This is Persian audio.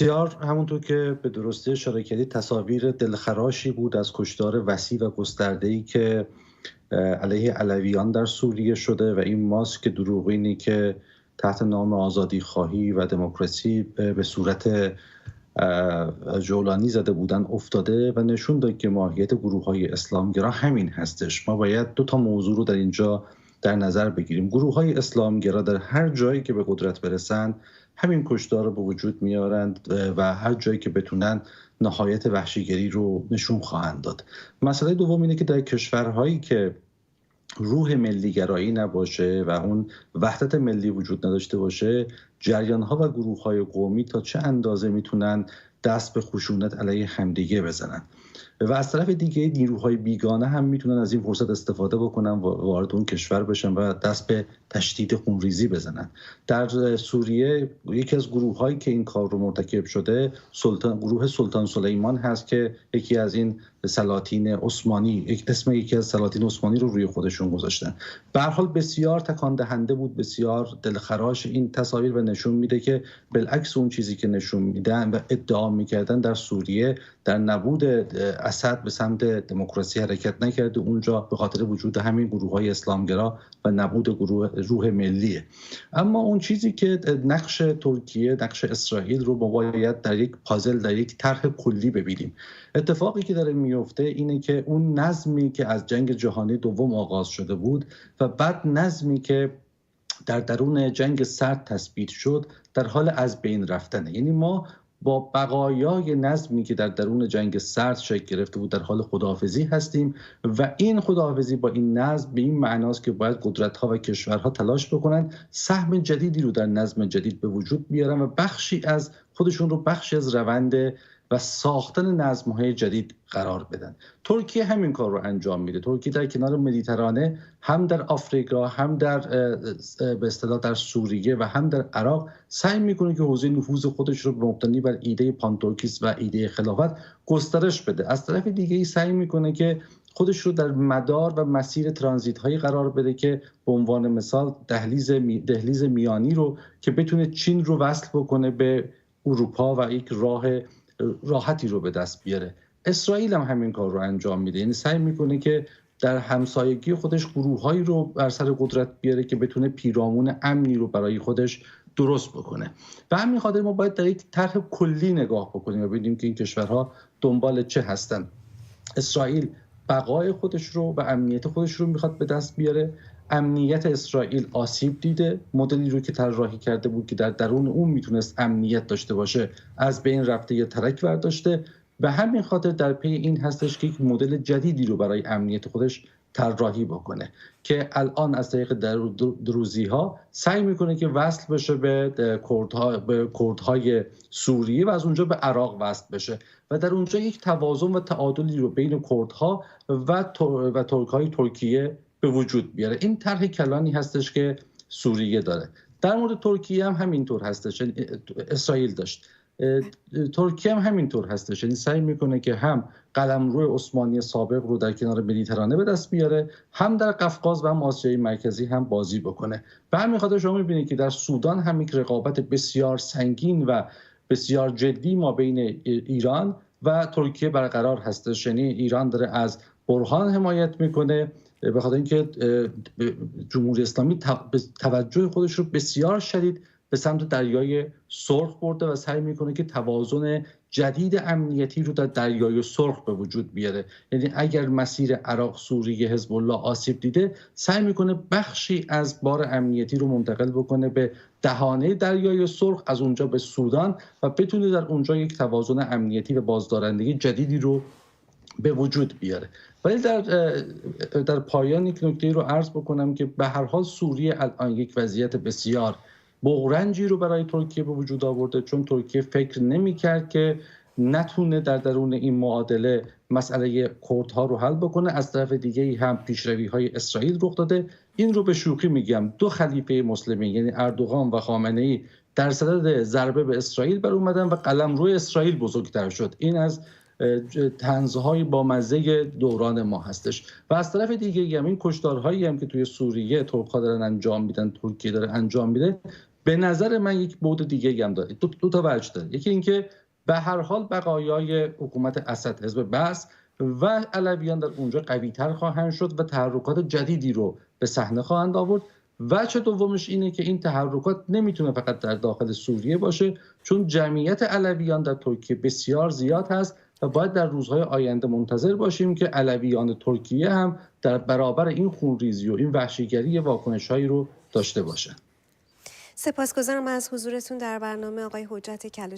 بسیار همونطور که به درستی اشاره کردید تصاویر دلخراشی بود از کشتار وسیع و گسترده‌ای که علیه علویان در سوریه شده و این ماسک دروغینی که تحت نام آزادی خواهی و دموکراسی به صورت جولانی زده بودن افتاده و نشون داد که ماهیت گروه‌های اسلامگرا همین هستش. ما باید دو تا موضوع رو در اینجا در نظر بگیریم. گروه‌های اسلامگرا در هر جایی که به قدرت برسند همین کشتار رو به وجود میارند و هر جایی که بتونن نهایت وحشیگری رو نشون خواهند داد. مسئله دوم اینه که در کشورهایی که روح ملیگرایی نباشه و اون وحدت ملی وجود نداشته باشه، جریان‌ها و گروه‌های قومی تا چه اندازه میتونن دست به خشونت علیه همدیگه بزنن و از طرف دیگه نیروهای بیگانه هم میتونن از این فرصت استفاده بکنن و وارد اون کشور بشن و دست به تشدید خونریزی بزنن. در سوریه یکی از گروه‌هایی که این کار رو مرتکب شده گروه سلطان سلیمان هست که یکی از این سلاطین عثمانی اسم یکی از سلاطین عثمانی رو روی خودشون گذاشتن. به هر حال بسیار تکان دهنده بود، بسیار دلخراش این تصاویر و نشون میده که بالعکس اون چیزی که نشون میدن و ادعا میکردن در سوریه در نبود اسد به سمت دموکراسی حرکت نکرده، اونجا به خاطر وجود همین گروه‌های اسلامگرا و نبود روح ملیه. اما اون چیزی که نقش ترکیه، نقش اسرائیل رو باید در یک پازل، در یک طرح کلی ببینیم. اتفاقی که داره میفته اینه که اون نظمی که از جنگ جهانی دوم آغاز شده بود و بعد نظمی که در درون جنگ سرد تثبیت شد در حال از بین رفتنه. یعنی ما با بقایای نظمی که در درون جنگ سرد شکل گرفته بود در حال خداحافظی هستیم و این خداحافظی با این نظم به این معناست که باید قدرت‌ها و کشورها تلاش بکنن سهم جدیدی رو در نظم جدید به وجود بیارن و بخشی از خودشون رو بخشی از روند و ساختن نظم‌های جدید قرار بدن. ترکیه همین کار رو انجام میده. ترکیه در کنار مدیترانه هم در آفریقا، هم در به اصطلاح در سوریه و هم در عراق سعی میکنه که حوزه نفوذ خودش رو مبتنی بر ایده پانتورکیسم و ایده خلافت گسترش بده. از طرف دیگه ای سعی میکنه که خودش رو در مدار و مسیر ترانزیت هایی قرار بده که به عنوان مثال دهلیز میانی رو که بتونه چین رو وصل بکنه به اروپا و یک راه راحتی رو به دست بیاره. اسرائیل هم همین کار رو انجام میده، یعنی سعی میکنه که در همسایگی خودش گروه‌هایی رو بر سر قدرت بیاره که بتونه پیرامون امنی رو برای خودش درست بکنه. و همین خاطر ما باید در یک طرح کلی نگاه بکنیم و ببینیم که این کشورها دنبال چه هستن. اسرائیل بقای خودش رو و امنیت خودش رو میخواد به دست بیاره. امنیت اسرائیل آسیب دیده، مدلی رو که طراحی کرده بود که در درون اون میتونست امنیت داشته باشه از بین رفته یا ترک برداشته. به همین خاطر در پی این هستش که یک مدل جدیدی رو برای امنیت خودش طراحی بکنه که الان از طریق دروزی ها سعی میکنه که وصل بشه به کردهای سوریه و از اونجا به عراق وصل بشه و در اونجا یک توازن و تعادلی رو بین کردها و ترک‌های ترکیه به وجود بیاره. این طرح کلانی هستش که سوریه داره. در مورد ترکیه هم همینطور هستش، اسرائیل داشت. ترکیه هم همینطور هستش، یعنی سعی میکنه که هم قلمرو عثمانی سابق رو در کنار مدیترانه به دست بیاره، هم در قفقاز و هم آسیای مرکزی هم بازی بکنه. به همین خاطر شما میبینید که در سودان هم یک رقابت بسیار سنگین و بسیار جدی ما بین ایران و ترکیه برقرار هستش. یعنی ایران داره از برهان حمایت میکنه به خاطر اینکه جمهوری اسلامی توجه خودش رو بسیار شدید به سمت دریای سرخ برده و سعی میکنه که توازن جدید امنیتی رو در دریای سرخ به وجود بیاره. یعنی اگر مسیر عراق، سوریه، حزب الله آسیب دیده، سعی میکنه بخشی از بار امنیتی رو منتقل بکنه به دهانه دریای سرخ، از اونجا به سودان و بتونه در اونجا یک توازن امنیتی و بازدارندگی جدیدی رو به وجود بیاره. ولی در پایان یک نکته رو عرض بکنم که به هر حال سوریه الان یک وضعیت بسیار بغرنجی رو برای ترکیه به وجود آورده، چون ترکیه فکر نمی‌کرد که نتونه در درون این معادله مسئله کردها رو حل بکنه. از طرف دیگه هم پیشروی‌های اسرائیل رخ داده. این رو به شوخی میگم، دو خلیفه مسلمین یعنی اردوغان و خامنه‌ای در صدد ضربه به اسرائیل بر اومدن و قلمرو اسرائیل بزرگتر شد. این از طنزهای با مزه دوران ما هستش. و از طرف دیگه هم این کشتارهایی هم که توی سوریه ترک‌ها دارن انجام میدن، ترکیه داره انجام میده، به نظر من یک بعد دیگه هم داره، دو تا وجه داره. یکی اینکه به هر حال بقایای حکومت اسد، حزب بعث و علویان در اونجا قوی‌تر خواهند شد و تحرکات جدیدی رو به صحنه خواهند آورد. وجه دومش اینه که این تحرکات نمیتونه فقط در داخل سوریه باشه، چون جمعیت علویان در ترکیه بسیار زیاد هست و باید در روزهای آینده منتظر باشیم که علویان ترکیه هم در برابر این خونریزی و این وحشیگری واکنش‌هایی رو داشته باشند. سپاسگزارم از حضورتون در برنامه آقای حجت کلاشی.